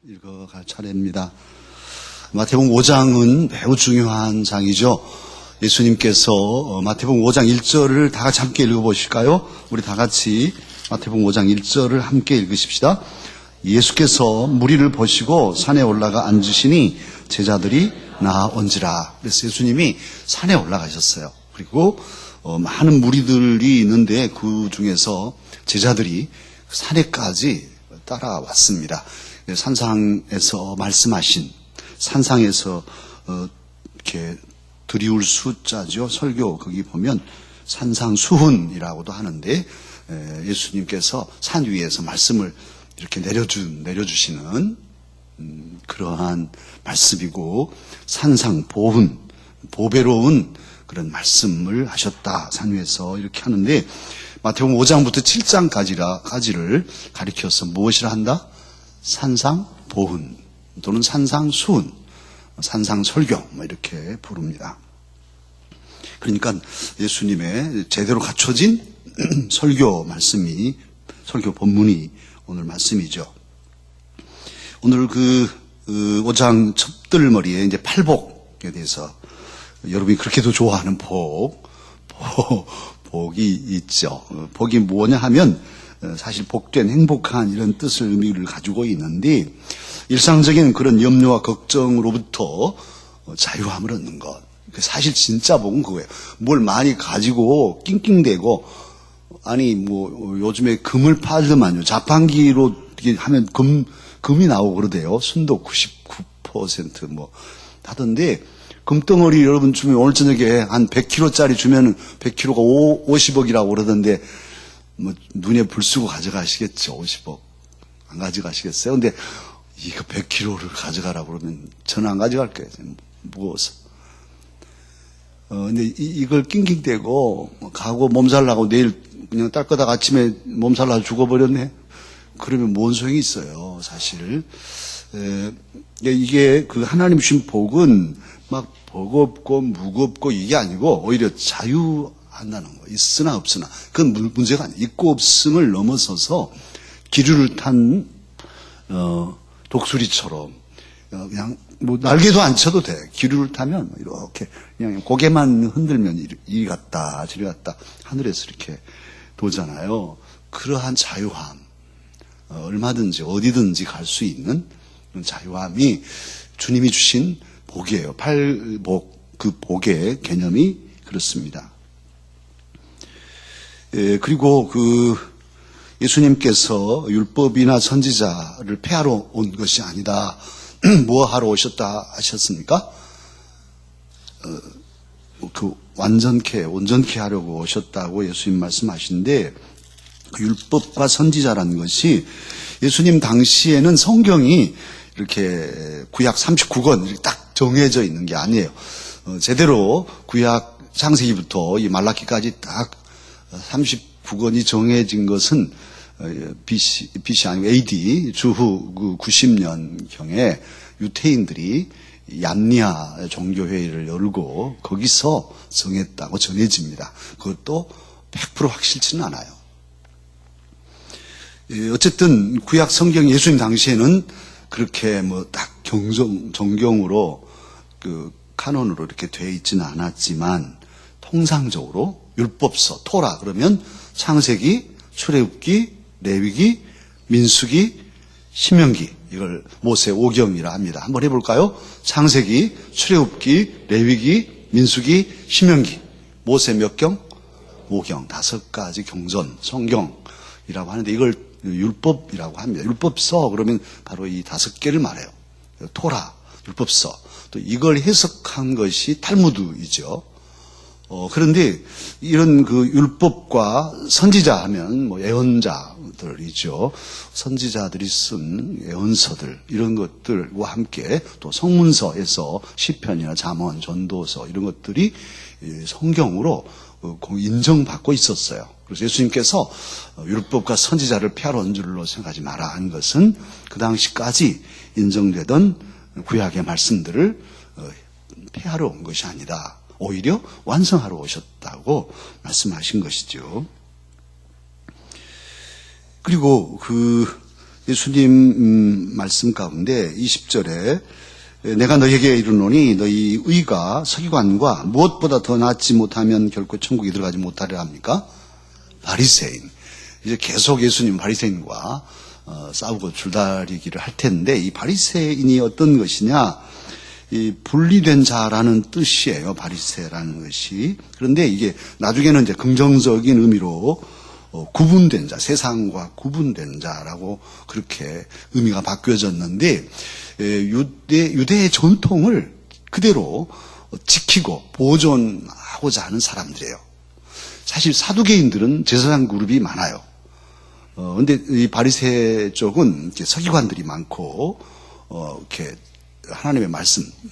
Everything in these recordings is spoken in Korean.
읽어갈 차례입니다. 마태복음 5장은 매우 중요한 장이죠. 예수님께서 마태복음 5장 1절을 다 같이 함께 읽어보실까요? 우리 다 같이 마태복음 5장 1절을 함께 읽으십시다. 예수께서 무리를 보시고 산에 올라가 앉으시니 제자들이 나아온지라. 그래서 예수님이 산에 올라가셨어요. 그리고 많은 무리들이 있는데 그 중에서 제자들이 산에까지 따라왔습니다. 산상에서 말씀하신, 산상에서 이렇게 드리울 수자죠. 설교 거기 보면 산상수훈이라고도 하는데, 예수님께서 산 위에서 말씀을 이렇게 내려주시는 그러한 말씀이고, 산상보훈, 보배로운 그런 말씀을 하셨다. 산 위에서 이렇게 하는데, 마태복음 5장부터 7장까지를 가리켜서 무엇이라 한다? 산상보훈 또는 산상수훈, 산상설교 이렇게 부릅니다. 그러니까 예수님의 제대로 갖춰진 설교 말씀이, 설교 본문이 오늘 말씀이죠. 오늘 그 5장 첩들머리에 이제 팔복에 대해서, 여러분이 그렇게도 좋아하는 복이 있죠. 복이 뭐냐 하면 사실 복된, 행복한 이런 뜻을, 의미를 가지고 있는데, 일상적인 그런 염려와 걱정으로부터 자유함을 얻는 것. 사실 진짜 복은 그거예요. 뭘 많이 가지고 낑낑대고, 아니 뭐 요즘에 금을 팔더만요. 자판기로 하면 금이 나오고 그러대요. 순도 99% 뭐 하던데, 금덩어리 여러분 주면 오늘 저녁에 한 100kg짜리 주면 100kg가 50억이라고 그러던데, 뭐 눈에 불 쓰고 가져가시겠죠. 50억 안 가져가시겠어요? 근데 이거 100kg를 가져가라고 그러면 저는 안 가져갈 거예요. 무거워서. 근데 이걸 낑낑대고 가고 몸살 나고 내일 그냥 딸거다 아침에 몸살 나서 죽어버렸네. 그러면 뭔 소용이 있어요, 사실. 이게 그 하나님 주신 복은 막 버겁고 무겁고 이게 아니고 오히려 자유한다는 거. 있으나 없으나. 그건 문제가 아니에요. 있고 없음을 넘어서서 기류를 탄 독수리처럼 그냥 뭐 날개도 안 쳐도 돼. 기류를 타면 이렇게 그냥 고개만 흔들면 이리 갔다 저리 갔다 하늘에서 이렇게 도잖아요. 그러한 자유함, 얼마든지 어디든지 갈 수 있는 그런 자유함이 주님이 주신 복이에요. 팔복, 그 복의 개념이 그렇습니다. 그리고 그 예수님께서 율법이나 선지자를 폐하러 온 것이 아니다. 뭐 하러 오셨다 하셨습니까? 그 온전케 하려고 오셨다고 예수님 말씀하시는데, 율법과 선지자라는 것이 예수님 당시에는 성경이 이렇게 구약 39권 이렇게 딱 정해져 있는 게 아니에요. 제대로 구약 창세기부터 이 말라기까지 딱 39권이 정해진 것은 BC 아니고 AD 주후 90년경에 유태인들이 얀니아 종교회의를 열고 거기서 정했다고 전해집니다. 그것도 100% 확실치는 않아요. 어쨌든 구약 성경 예수님 당시에는 그렇게 뭐 딱 정경으로 그 카논으로 이렇게 되어 있지는 않았지만, 통상적으로 율법서, 토라 그러면 창세기, 출애굽기, 레위기, 민수기, 신명기, 이걸 모세 오경이라 합니다. 한번 해볼까요? 창세기, 출애굽기, 레위기, 민수기, 신명기. 모세 몇 경? 5경, 5가지 경전, 성경이라고 하는데, 이걸 율법이라고 합니다. 율법서 그러면 바로 이 5개를 말해요. 토라, 율법서. 또 이걸 해석한 것이 탈무드이죠. 그런데 이런 그 율법과 선지자 하면 뭐 예언자들이죠. 선지자들이 쓴 예언서들, 이런 것들과 함께 또 성문서에서 시편이나 잠언, 전도서 이런 것들이 성경으로 인정받고 있었어요. 그래서 예수님께서 율법과 선지자를 폐하러 온 줄로 생각하지 마라 한 것은 그 당시까지 인정되던 구약의 말씀들을 폐하러 온 것이 아니다. 오히려 완성하러 오셨다고 말씀하신 것이죠. 그리고 그 예수님 말씀 가운데 20절에 내가 너에게 이르노니 너희 의가 서기관과 무엇보다 더 낫지 못하면 결코 천국에 들어가지 못하리라 합니까? 바리새인. 이제 계속 예수님 바리새인과 싸우고 줄다리기를 할 텐데 이 바리새인이 어떤 것이냐? 이 분리된 자라는 뜻이에요. 바리새라는 것이. 그런데 이게 나중에는 이제 긍정적인 의미로 구분된 자, 세상과 구분된 자라고 그렇게 의미가 바뀌어졌는데 유대의 전통을 그대로 지키고 보존하고자 하는 사람들이에요. 사실 사두개인들은 제사장 그룹이 많아요. 근데 이 바리새 쪽은 이렇게 서기관들이 많고 이렇게 하나님의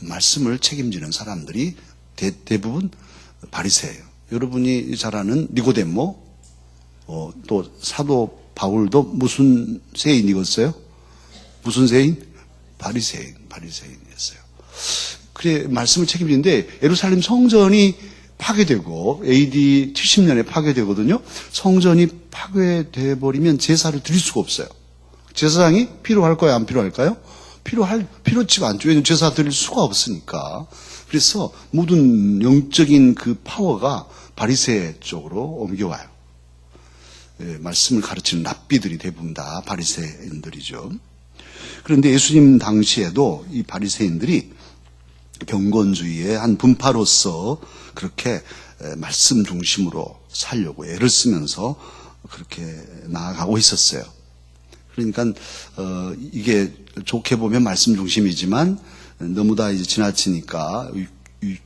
말씀을 책임지는 사람들이 대부분 바리새예요. 여러분이 잘 아는 니고데모, 또 사도 바울도 무슨 세인이었어요? 무슨 세인? 바리새인이었어요. 그래 말씀을 책임지는데 예루살렘 성전이 파괴되고 AD 70년에 파괴되거든요. 성전이 파괴돼 버리면 제사를 드릴 수가 없어요. 제사장이 필요할까요? 안 필요할까요? 필요치가 않죠. 왜냐하면 제사 드릴 수가 없으니까. 그래서 모든 영적인 그 파워가 바리새 쪽으로 옮겨와요. 말씀을 가르치는 랍비들이 대부분 다 바리새인들이죠. 그런데 예수님 당시에도 이 바리새인들이 경건주의의 한 분파로서 그렇게 말씀 중심으로 살려고 애를 쓰면서 그렇게 나아가고 있었어요. 그러니까 이게 좋게 보면 말씀 중심이지만 너무 다 이제 지나치니까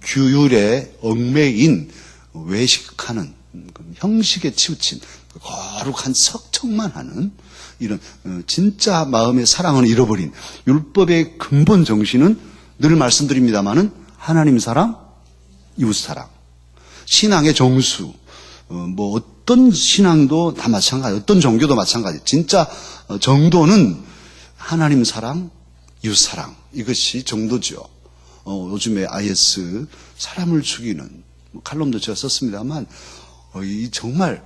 규율에 얽매인 외식하는 형식에 치우친 거룩한 석청만 하는 이런 진짜 마음의 사랑을 잃어버린 율법의 근본 정신은 늘 말씀드립니다마는 하나님 사랑, 이웃 사랑, 신앙의 정수, 뭐 어떤 신앙도 다 마찬가지, 어떤 종교도 마찬가지. 진짜 정도는 하나님 사랑, 이웃 사랑 이것이 정도죠. 요즘에 IS 사람을 죽이는 칼럼도 제가 썼습니다만 정말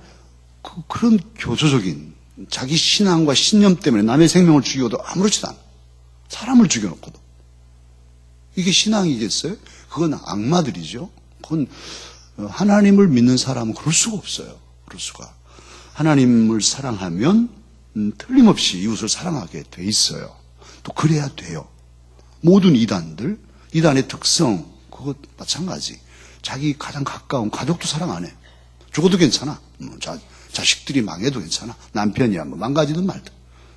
그런 교조적인 자기 신앙과 신념 때문에 남의 생명을 죽여도 아무렇지도 않아. 사람을 죽여놓고도. 이게 신앙이겠어요? 그건 악마들이죠. 그건 하나님을 믿는 사람은 그럴 수가 없어요. 그럴 수가. 하나님을 사랑하면 틀림없이 이웃을 사랑하게 돼 있어요. 또 그래야 돼요. 모든 이단의 특성 그것 마찬가지. 자기 가장 가까운 가족도 사랑 안 해. 죽어도 괜찮아. 자식들이 망해도 괜찮아. 남편이야 뭐 망가지든 말든.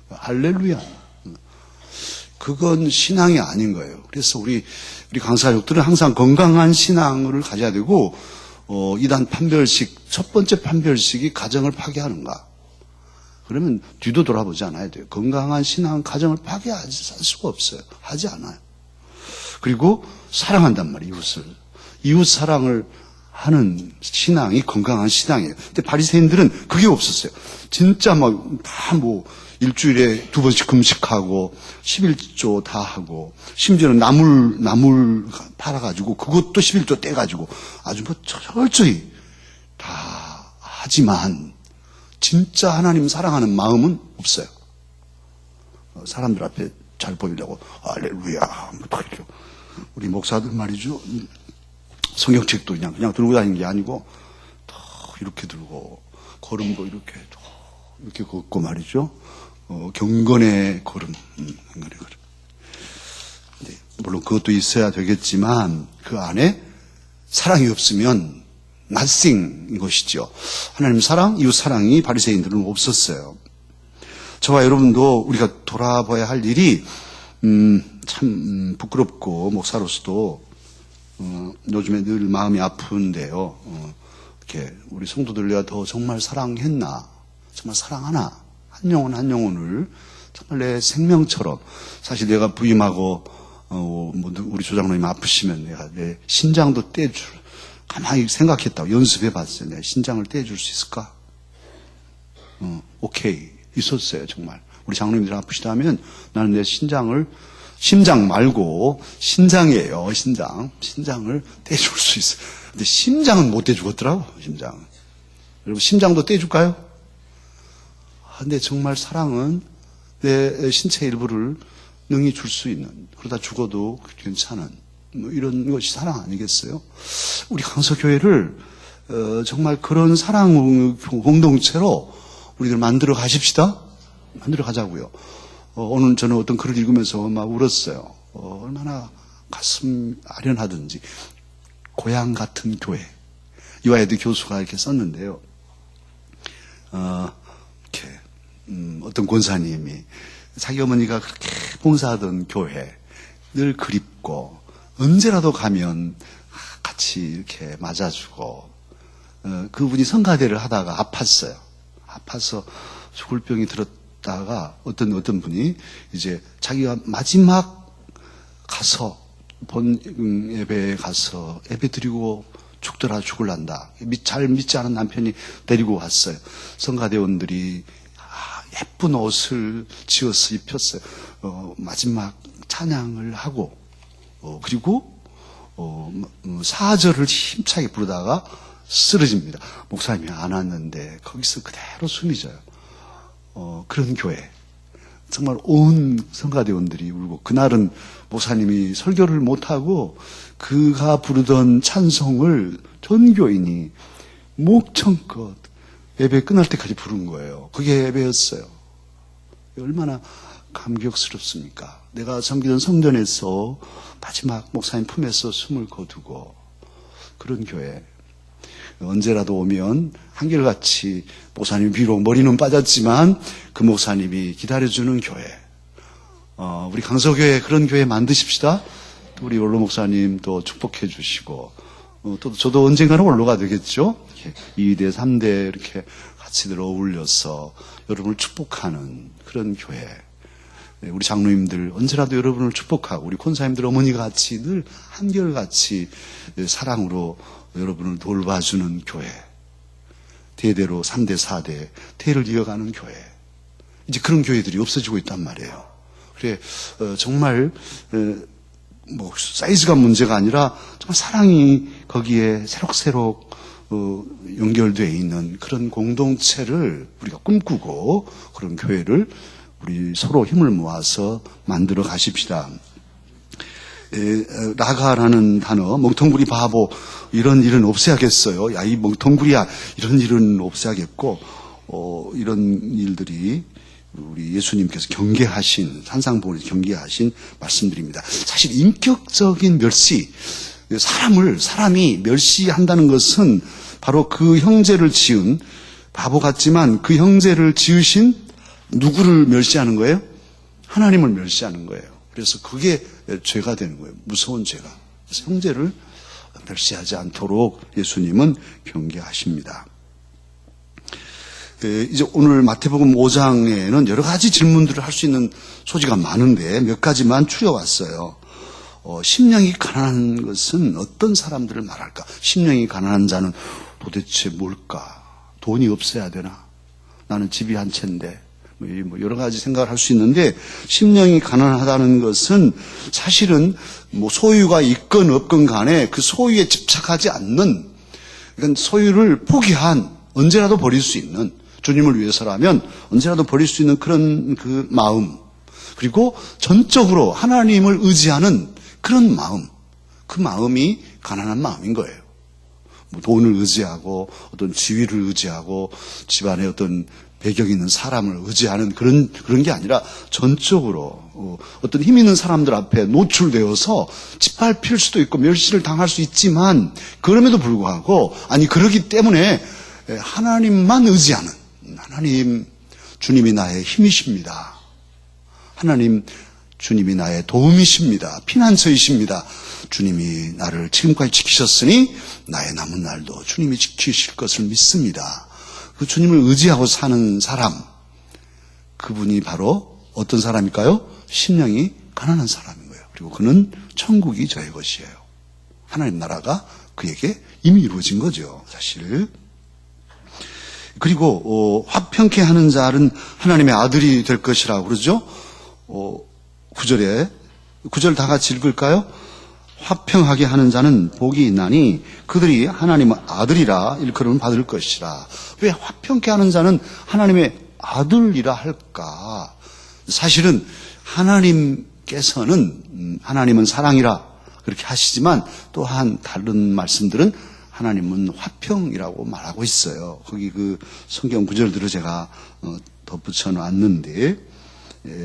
할렐루야. 그건 신앙이 아닌 거예요. 그래서 우리 강사족들은 항상 건강한 신앙을 가져야 되고 이단 판별식 첫 번째 판별식이 가정을 파괴하는가? 그러면 뒤도 돌아보지 않아야 돼요. 건강한 신앙 가정을 파괴할 수가 없어요. 하지 않아요. 그리고 사랑한단 말이에요. 이웃 사랑을 하는 신앙이 건강한 신앙이에요. 근데 바리새인들은 그게 없었어요. 진짜 막 다 뭐 일주일에 2번씩 금식하고 11조 다 하고 심지어는 나물 팔아가지고 그것도 11조 떼가지고 아주 뭐 철저히 다 하지만 진짜 하나님 사랑하는 마음은 없어요. 사람들 앞에 잘 보이려고 할렐루야 우리 목사들 말이죠. 성경책도 그냥 들고 다니는 게 아니고 이렇게 들고 걸음도 이렇게 걷고 말이죠. 경건의 걸음, 경건의 걸음. 네, 물론 그것도 있어야 되겠지만 그 안에 사랑이 없으면 nothing인 것이죠. 하나님 사랑, 이웃 사랑이 바리새인들은 없었어요. 저와 여러분도 우리가 돌아봐야 할 일이 참 부끄럽고 목사로서도 요즘에 늘 마음이 아픈데요. 이렇게 우리 성도들 내가 더 정말 사랑했나, 정말 사랑하나, 한 영혼을 정말 내 생명처럼 사실 내가 부임하고 우리 조장로님 아프시면 내가 내 신장도 가만히 생각했다고 연습해봤어요. 내 신장을 떼줄 수 있을까? 오케이 있었어요 정말. 우리 장로님들 아프시다면 나는 내 심장 말고 신장이에요. 신장을 떼줄 수 있어요. 근데 심장은 못 떼주겠더라고. 심장. 여러분 심장도 떼줄까요? 근데 정말 사랑은 내 신체 일부를 능히 줄 수 있는, 그러다 죽어도 괜찮은 뭐 이런 것이 사랑 아니겠어요? 우리 강서교회를 정말 그런 사랑 공동체로 우리들 만들어 가십시다. 만들어 가자고요. 오늘 저는 어떤 글을 읽으면서 막 울었어요. 얼마나 가슴 아련하든지. 고향 같은 교회. 이화여대 교수가 이렇게 썼는데요. 이렇게 어떤 권사님이 자기 어머니가 그렇게 봉사하던 교회 늘 그립고 언제라도 가면 같이 이렇게 맞아주고 그분이 성가대를 하다가 아팠어요. 아파서 죽을 병이 들었다가 어떤 분이 이제 자기가 마지막 가서 본 예배에 가서 예배 드리고 죽더라 죽을란다. 잘 믿지 않은 남편이 데리고 왔어요. 성가대원들이 예쁜 옷을 지어서 입혔어요. 마지막 찬양을 하고 그리고 사절을 힘차게 부르다가 쓰러집니다. 목사님이 안 왔는데 거기서 그대로 숨이 져요. 그런 교회. 정말 온 성가대원들이 울고 그날은 목사님이 설교를 못하고 그가 부르던 찬송을 전 교인이 목청껏 예배 끝날 때까지 부른 거예요. 그게 예배였어요. 얼마나 감격스럽습니까? 내가 섬기던 성전에서 마지막 목사님 품에서 숨을 거두고 그런 교회. 언제라도 오면 한결같이 목사님 비록 머리는 빠졌지만 그 목사님이 기다려주는 교회. 우리 강서교회 그런 교회 만드십시다. 또 우리 원로 목사님 또 축복해 주시고 또 저도 언젠가는 원로가 되겠죠. 2대 3대 이렇게 같이들 어울려서 여러분을 축복하는 그런 교회. 우리 장로님들 언제라도 여러분을 축복하고 우리 권사님들 어머니가 같이 늘 한결같이 사랑으로 여러분을 돌봐주는 교회. 대대로 3대 4대 대를 이어가는 교회. 이제 그런 교회들이 없어지고 있단 말이에요. 그래 정말 뭐 사이즈가 문제가 아니라 정말 사랑이 거기에 새록새록 연결되어 있는 그런 공동체를 우리가 꿈꾸고 그런 교회를 우리 서로 힘을 모아서 만들어 가십시다. 나가라는 단어, 멍텅구리 바보 이런 일은 없애야겠어요. 야, 이 멍텅구리야 이런 일은 없애야겠고 이런 일들이 우리 예수님께서 경계하신 산상보훈에서 경계하신 말씀드립니다. 사실 인격적인 멸시, 사람이 멸시한다는 것은 바로 그 형제를 지은 바보 같지만 그 형제를 지으신 누구를 멸시하는 거예요? 하나님을 멸시하는 거예요. 그래서 그게 죄가 되는 거예요. 무서운 죄가. 그래서 형제를 멸시하지 않도록 예수님은 경계하십니다. 이제 오늘 마태복음 5장에는 여러 가지 질문들을 할 수 있는 소지가 많은데 몇 가지만 추려왔어요. 심령이 가난한 것은 어떤 사람들을 말할까? 심령이 가난한 자는 도대체 뭘까? 돈이 없어야 되나? 나는 집이 한 채인데 뭐 여러 가지 생각을 할 수 있는데 심령이 가난하다는 것은 사실은 뭐 소유가 있건 없건 간에 그 소유에 집착하지 않는, 그러니까 소유를 포기한, 언제라도 버릴 수 있는, 주님을 위해서라면 언제라도 버릴 수 있는 그런 그 마음, 그리고 전적으로 하나님을 의지하는 그런 마음, 그 마음이 가난한 마음인 거예요. 뭐 돈을 의지하고 어떤 지위를 의지하고 집안에 어떤 배경 있는 사람을 의지하는 그런 게 아니라 전적으로 어떤 힘 있는 사람들 앞에 노출되어서 짓밟힐 수도 있고 멸시를 당할 수 있지만 그럼에도 불구하고 그러기 때문에 하나님만 의지하는, 하나님 주님이 나의 힘이십니다. 하나님 주님이 나의 도움이십니다. 피난처이십니다. 주님이 나를 지금까지 지키셨으니 나의 남은 날도 주님이 지키실 것을 믿습니다. 그 주님을 의지하고 사는 사람, 그분이 바로 어떤 사람일까요? 심령이 가난한 사람인 거예요. 그리고 그는 천국이 저의 것이에요. 하나님 나라가 그에게 이미 이루어진 거죠, 사실. 그리고 화평케 하는 자는 하나님의 아들이 될 것이라고 그러죠. 9절 다 같이 읽을까요? 화평하게 하는 자는 복이 있나니 그들이 하나님의 아들이라 일컬음을 받을 것이라. 왜 화평케 하는 자는 하나님의 아들이라 할까? 사실은 하나님께서는 하나님은 사랑이라 그렇게 하시지만 또한 다른 말씀들은 하나님은 화평이라고 말하고 있어요. 거기 그 성경 구절들을 제가 덧붙여 놨는데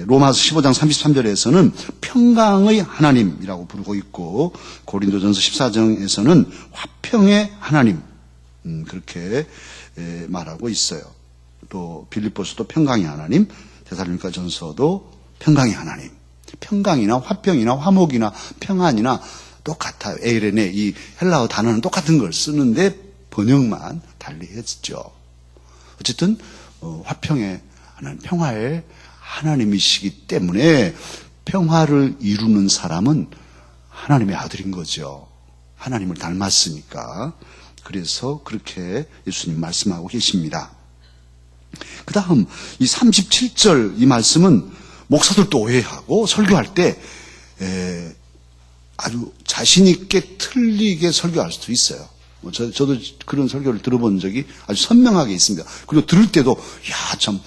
로마서 15장 33절에서는 평강의 하나님이라고 부르고 있고 고린도전서 14장에서는 화평의 하나님 그렇게 말하고 있어요. 또 빌립보서도 평강의 하나님, 데살로니가 전서도 평강의 하나님. 평강이나 화평이나 화목이나 평안이나 똑같아요. 에이레네 이 헬라어 단어는 똑같은 걸 쓰는데 번역만 달리했죠. 어쨌든 화평의 하나님, 평화의 하나님이시기 때문에 평화를 이루는 사람은 하나님의 아들인 거죠. 하나님을 닮았으니까. 그래서 그렇게 예수님 말씀하고 계십니다. 그 다음 이 37절 이 말씀은 목사들도 오해하고 설교할 때 아주 자신 있게 틀리게 설교할 수도 있어요. 저도 그런 설교를 들어본 적이 아주 선명하게 있습니다. 그리고 들을 때도 야, 참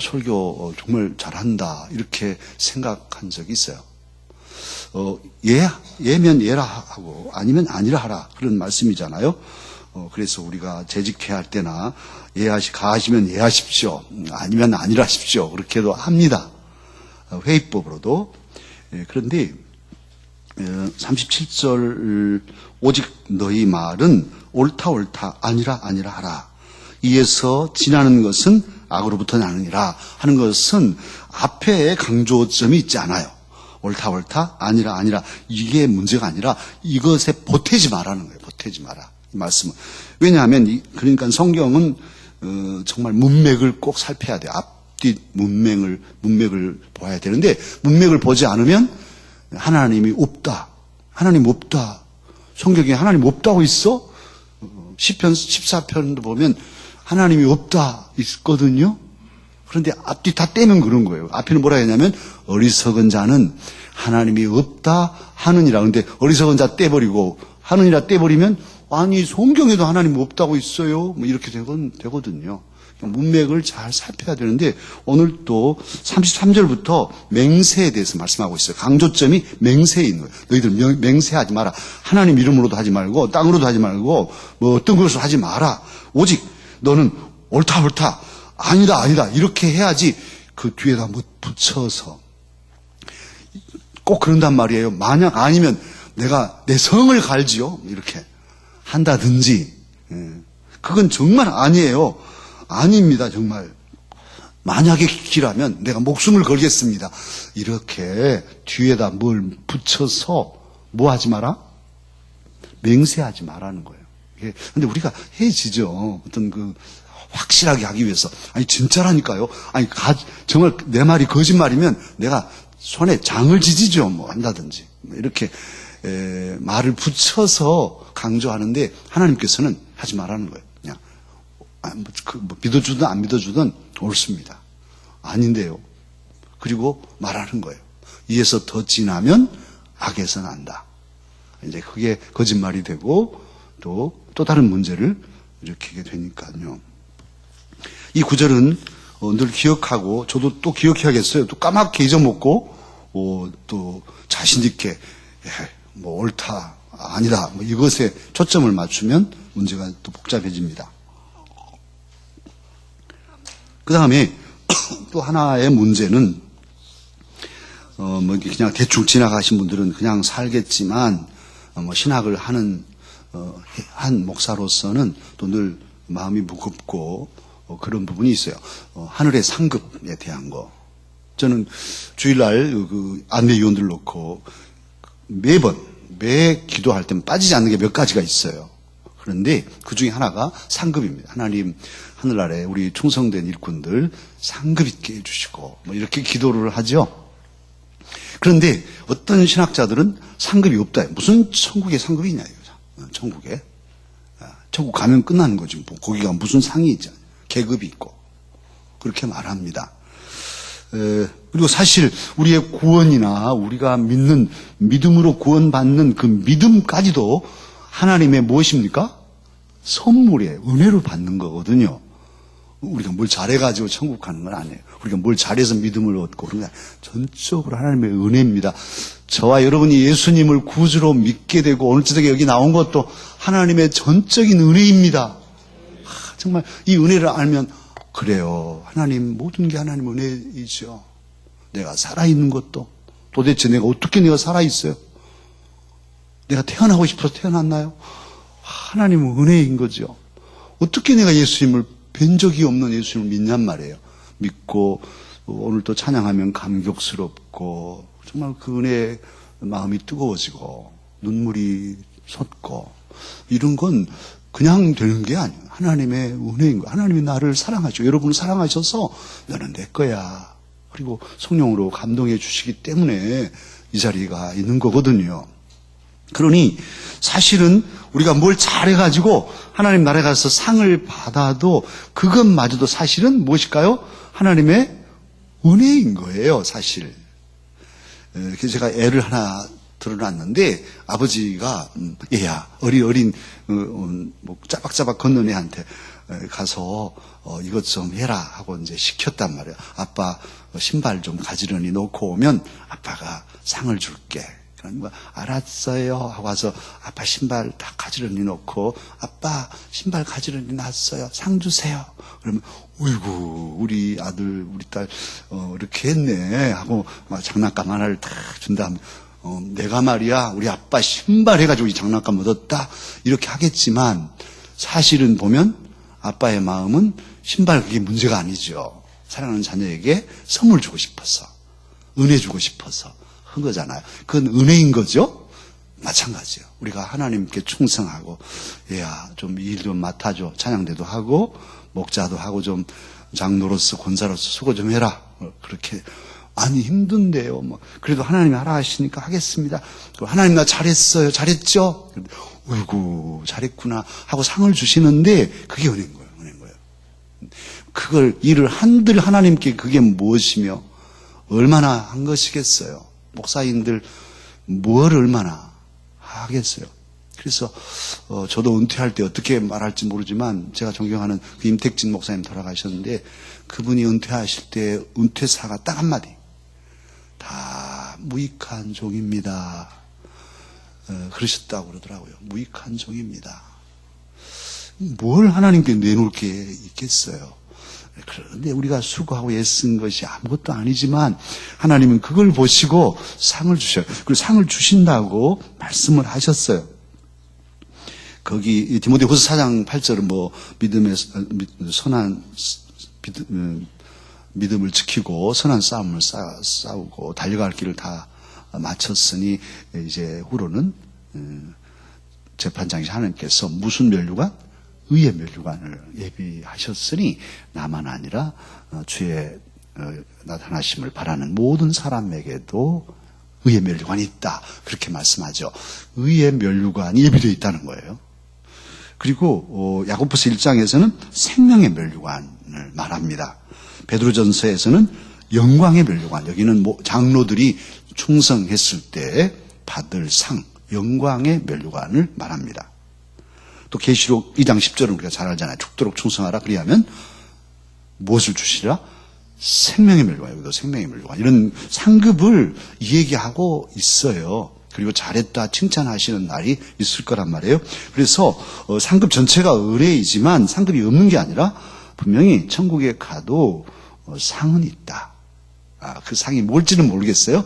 설교 정말 잘한다 이렇게 생각한 적이 있어요. 예면 예라 하고 아니면 아니라 하라 그런 말씀이잖아요. 그래서 우리가 재직해야 할 때나 가하시면 예하십시오. 아니면 아니라 하십시오. 그렇게도 합니다. 회의법으로도. 그런데 37절 오직 너희 말은 옳다 옳다 아니라 아니라 하라. 이에서 지나는 것은 악으로부터 나느니라 하는 것은 앞에 강조점이 있지 않아요. 옳다 옳다 아니라 아니라 이게 문제가 아니라 이것에 보태지 마라는 거예요. 보태지 마라. 이 말씀은. 왜냐하면 그러니까 성경은 정말 문맥을 꼭 살펴야 돼요. 앞뒤 문맥을 봐야 되는데 문맥을 보지 않으면 하나님이 없다. 하나님 없다. 성경에 하나님 없다고 있어? 시편 14편도 보면 하나님이 없다 있거든요. 그런데 앞뒤 다 떼면 그런 거예요. 앞에는 뭐라 했냐면 어리석은 자는 하나님이 없다 하느니라. 그런데 어리석은 자 떼버리고 하느니라 떼버리면 아니 성경에도 하나님 없다고 있어요. 뭐 이렇게 되거든요. 문맥을 잘 살펴야 되는데 오늘 또 33절부터 맹세에 대해서 말씀하고 있어요. 강조점이 맹세에 있는 거예요. 너희들 맹세하지 마라. 하나님 이름으로도 하지 말고 땅으로도 하지 말고 뭐 어떤 것으로 하지 마라. 오직 너는 옳다 옳다 아니다 아니다 이렇게 해야지 그 뒤에다 뭐 붙여서 꼭 그런단 말이에요. 만약 아니면 내가 내 성을 갈지요 이렇게 한다든지 그건 정말 아니에요. 아닙니다. 정말 만약에 기라면 내가 목숨을 걸겠습니다. 이렇게 뒤에다 뭘 붙여서 뭐 하지 마라? 맹세하지 마라는 거예요. 근데 우리가 해지죠. 어떤 그 확실하게 하기 위해서. 아니 진짜라니까요. 아니 정말 내 말이 거짓말이면 내가 손에 장을 지지죠. 뭐 한다든지 이렇게 말을 붙여서 강조하는데 하나님께서는 하지 말라는 거예요. 그냥 믿어주든 안 믿어주든 옳습니다. 아닌데요. 그리고 말하는 거예요. 이에서 더 지나면 악에서 난다. 이제 그게 거짓말이 되고 또 다른 문제를 일으키게 되니까요. 이 구절은 늘 기억하고 저도 또 기억해야겠어요. 또 까맣게 잊어먹고 또 자신 있게 뭐 옳다 아니다 뭐 이것에 초점을 맞추면 문제가 또 복잡해집니다. 그 다음에 또 하나의 문제는 뭐 그냥 대충 지나가신 분들은 그냥 살겠지만 뭐 신학을 하는 한 목사로서는 또 늘 마음이 무겁고 그런 부분이 있어요. 하늘의 상급에 대한 거. 저는 주일날 그 안내위원들 놓고 매 기도할 때는 빠지지 않는 게 몇 가지가 있어요. 그런데 그 중에 하나가 상급입니다. 하나님 하늘나라에 우리 충성된 일꾼들 상급 있게 해주시고 뭐 이렇게 기도를 하죠. 그런데 어떤 신학자들은 상급이 없다. 무슨 천국에 상급이 있냐 이거죠. 천국에. 천국 가면 끝나는 거지. 뭐 거기가 무슨 상이 있잖아요. 계급이 있고. 그렇게 말합니다. 그리고 사실 우리의 구원이나 우리가 믿는 믿음으로 구원받는 그 믿음까지도 하나님의 무엇입니까? 선물이에요. 은혜로 받는 거거든요. 우리가 뭘 잘해가지고 천국 가는 건 아니에요. 우리가 뭘 잘해서 믿음을 얻고 그런 게 아니에요. 전적으로 하나님의 은혜입니다. 저와 여러분이 예수님을 구주로 믿게 되고 오늘 저녁에 여기 나온 것도 하나님의 전적인 은혜입니다. 정말 이 은혜를 알면 그래요. 하나님, 모든 게 하나님 은혜이죠. 내가 살아있는 것도 도대체 내가 살아있어요? 내가 태어나고 싶어서 태어났나요? 하나님은 은혜인 거죠. 어떻게 내가 예수님을 뵌 적이 없는 예수님을 믿냔 말이에요. 믿고 오늘 또 찬양하면 감격스럽고 정말 그 은혜에 마음이 뜨거워지고 눈물이 솟고 이런 건 그냥 되는 게 아니에요. 하나님의 은혜인 거예요. 하나님이 나를 사랑하죠. 여러분을 사랑하셔서 너는 내 거야. 그리고 성령으로 감동해 주시기 때문에 이 자리가 있는 거거든요. 그러니 사실은 우리가 뭘 잘해가지고 하나님 나라에 가서 상을 받아도 그것마저도 사실은 무엇일까요? 하나님의 은혜인 거예요, 사실. 그래서 제가 애를 하나 들어놨는데 아버지가 얘야 어린 뭐 짜박짜박 걷는 애한테 가서 이것 좀 해라 하고 이제 시켰단 말이에요. 아빠 신발 좀 가지런히 놓고 오면 아빠가 상을 줄게. 그러니까 알았어요 하고 와서 아빠 신발 다 가지런히 놓고 아빠 신발 가지런히 놨어요. 상 주세요. 그러면 어이구 우리 아들 우리 딸 이렇게 했네 하고 막 장난감 하나를 다 준 다음에 내가 말이야 우리 아빠 신발 해가지고 이 장난감 얻었다 이렇게 하겠지만 사실은 보면 아빠의 마음은 신발 그게 문제가 아니죠. 사랑하는 자녀에게 선물 주고 싶어서 은혜 주고 싶어서 한 거잖아요. 그건 은혜인 거죠. 마찬가지예요. 우리가 하나님께 충성하고 얘야 좀 일 좀 맡아줘. 찬양대도 하고 목자도 하고 좀 장로로서 권사로서 수고 좀 해라. 그렇게 아니 힘든데요. 뭐 그래도 하나님이 하라 하시니까 하겠습니다. 하나님 나 잘했어요. 잘했죠? 어이구 잘했구나 하고 상을 주시는데 그게 은혜인 거예요. 은혜인 거예요. 그걸 일을 한들 하나님께 그게 무엇이며 얼마나 한 것이겠어요. 목사님들 뭘 얼마나 하겠어요. 그래서 저도 은퇴할 때 어떻게 말할지 모르지만 제가 존경하는 그 임택진 목사님 돌아가셨는데 그분이 은퇴하실 때 은퇴사가 딱 한마디 다 무익한 종입니다. 그러셨다고 그러더라고요. 무익한 종입니다. 뭘 하나님께 내놓을 게 있겠어요. 그런데 우리가 수고하고 애쓴 것이 아무것도 아니지만 하나님은 그걸 보시고 상을 주셔요. 그리고 상을 주신다고 말씀을 하셨어요. 거기 디모데후서 4장 8절은 뭐 믿음의 선한 믿음을 지키고 선한 싸움을 싸우고 달려갈 길을 다 마쳤으니 이제 후로는 재판장이신 하나님께서 무슨 면류관? 의의 면류관을 예비하셨으니 나만 아니라 주의 나타나심을 바라는 모든 사람에게도 의의 면류관이 있다. 그렇게 말씀하죠. 의의 면류관이 예비되어 있다는 거예요. 그리고 야고보서 1장에서는 생명의 면류관을 말합니다. 베드로전서에서는 영광의 면류관, 여기는 장로들이 충성했을 때 받을 상, 영광의 면류관을 말합니다. 또 계시록 2장 10절은 우리가 잘 알잖아요. 죽도록 충성하라. 그리하면 무엇을 주시라? 생명의 면류관, 여기도 생명의 면류관. 이런 상급을 얘기하고 있어요. 그리고 잘했다 칭찬하시는 날이 있을 거란 말이에요. 그래서 상급 전체가 은혜이지만 상급이 없는 게 아니라 분명히 천국에 가도 상은 있다. 그 상이 뭘지는 모르겠어요.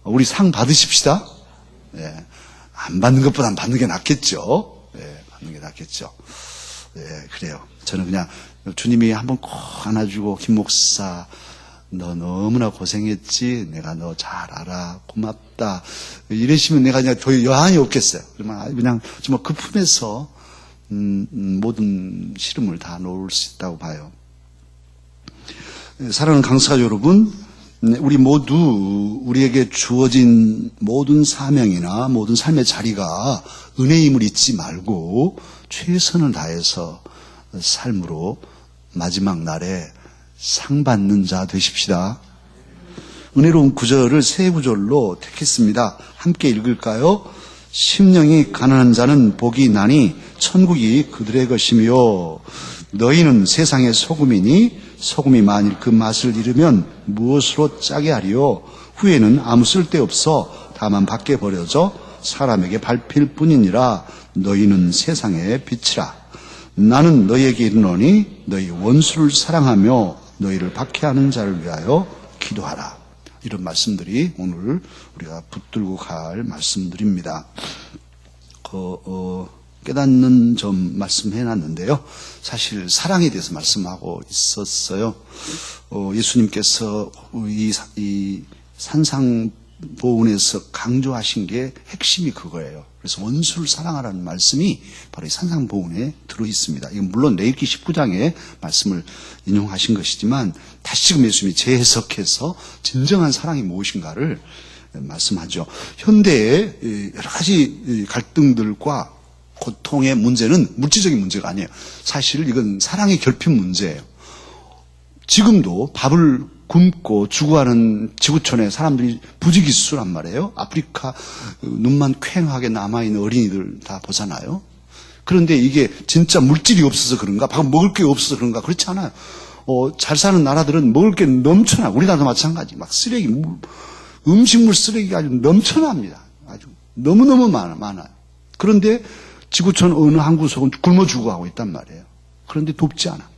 우리 상 받으십시다. 예, 안 받는 것보다는 받는 게 낫겠죠. 예, 받는 게 낫겠죠. 예, 그래요. 저는 그냥 주님이 한번 꼭 안아주고 김 목사 너 너무나 고생했지. 내가 너 잘 알아. 고맙다. 이러시면 내가 그냥 더 여한이 없겠어요. 그냥 정말 그 품에서 모든 시름을 다 놓을 수 있다고 봐요. 사랑하는 강사 여러분, 우리 모두 우리에게 주어진 모든 사명이나 모든 삶의 자리가 은혜임을 잊지 말고 최선을 다해서 삶으로 마지막 날에 상 받는 자 되십시다. 은혜로운 구절을 세 구절로 택했습니다. 함께 읽을까요? 심령이 가난한 자는 복이 나니 천국이 그들의 것이며 너희는 세상의 소금이니 소금이 만일 그 맛을 잃으면 무엇으로 짜게 하리요? 후에는 아무 쓸데없어 다만 밖에 버려져 사람에게 밟힐 뿐이니라. 너희는 세상의 빛이라. 나는 너희에게 이르노니 너희 원수를 사랑하며 너희를 박해하는 자를 위하여 기도하라. 이런 말씀들이 오늘 우리가 붙들고 갈 말씀들입니다. 깨닫는 점 말씀해놨는데요. 사실 사랑에 대해서 말씀하고 있었어요. 예수님께서 이 산상보훈에서 강조하신 게 핵심이 그거예요. 그래서 원수를 사랑하라는 말씀이 바로 이 산상보훈에 들어있습니다. 이건 물론 레위기 19장의 말씀을 인용하신 것이지만 다시금 예수님이 재해석해서 진정한 사랑이 무엇인가를 말씀하죠. 현대의 여러 가지 갈등들과 고통의 문제는 물질적인 문제가 아니에요. 사실 이건 사랑의 결핍 문제예요. 지금도 밥을 굶고 죽어가는 지구촌에 사람들이 부지기수란 말이에요. 아프리카 눈만 퀭하게 남아있는 어린이들 다 보잖아요. 그런데 이게 진짜 물질이 없어서 그런가? 밥 먹을 게 없어서 그런가? 그렇지 않아요. 잘 사는 나라들은 먹을 게 넘쳐나. 우리나라도 마찬가지. 막 쓰레기, 음식물 쓰레기가 아주 넘쳐납니다. 아주 너무너무 많아요. 그런데 지구촌 어느 한 구석은 굶어 죽어가고 있단 말이에요. 그런데 돕지 않아.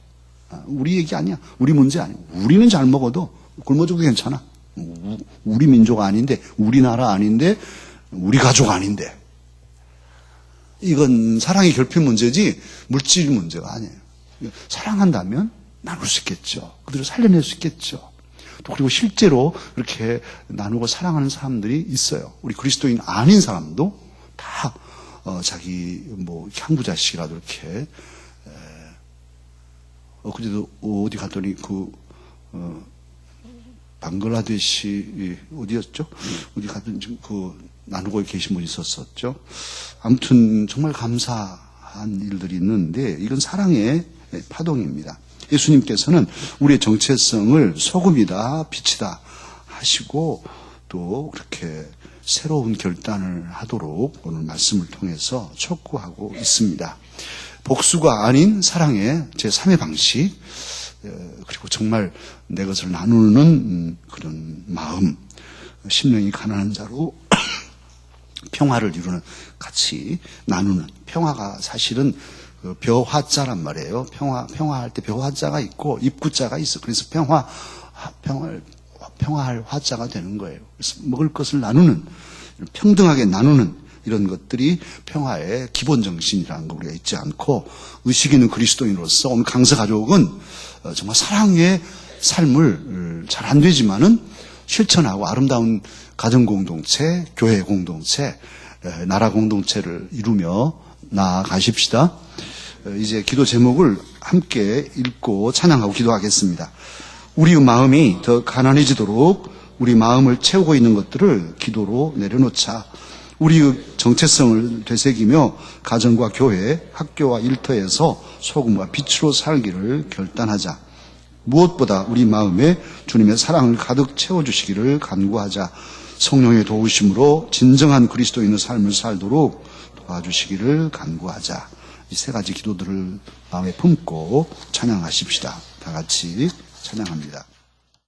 우리 얘기 아니야. 우리 문제 아니야. 우리는 잘 먹어도 굶어 죽어도 괜찮아. 우리 민족 아닌데, 우리나라 아닌데, 우리 가족 아닌데. 이건 사랑의 결핍 문제지 물질 문제가 아니에요. 사랑한다면 나눌 수 있겠죠. 그들을 살려낼 수 있겠죠. 또 그리고 실제로 이렇게 나누고 사랑하는 사람들이 있어요. 우리 그리스도인 아닌 사람도 다 자기 향부자식이라도 이렇게 그제도 어디 갔더니 방글라데시 어디였죠? 어디 갔더니 나누고 계신 분이 있었었죠. 아무튼 정말 감사한 일들이 있는데 이건 사랑의 파동입니다. 예수님께서는 우리의 정체성을 소금이다, 빛이다 하시고 또 그렇게 새로운 결단을 하도록 오늘 말씀을 통해서 촉구하고 있습니다. 복수가 아닌 사랑의 제3의 방식, 그리고 정말 내 것을 나누는 그런 마음, 심령이 가난한 자로 평화를 이루는, 같이 나누는, 평화가 사실은 벼화자란 말이에요. 평화할 때 벼화자가 있고 입구자가 있어. 그래서 평화할 화자가 되는 거예요. 그래서 먹을 것을 나누는, 평등하게 나누는 이런 것들이 평화의 기본 정신이라는 거 우리가 잊지 않고, 의식 있는 그리스도인으로서 오늘 강서 가족은 정말 사랑의 삶을 잘 안 되지만은 실천하고 아름다운 가정 공동체, 교회 공동체, 나라 공동체를 이루며 나아가십시다. 이제 기도 제목을 함께 읽고 찬양하고 기도하겠습니다. 우리의 마음이 더 가난해지도록 우리 마음을 채우고 있는 것들을 기도로 내려놓자. 우리의 정체성을 되새기며 가정과 교회, 학교와 일터에서 소금과 빛으로 살기를 결단하자. 무엇보다 우리 마음에 주님의 사랑을 가득 채워주시기를 간구하자. 성령의 도우심으로 진정한 그리스도인의 삶을 살도록 도와주시기를 간구하자. 이 세 가지 기도들을 마음에 품고 찬양하십시다. 다 같이 찬양합니다.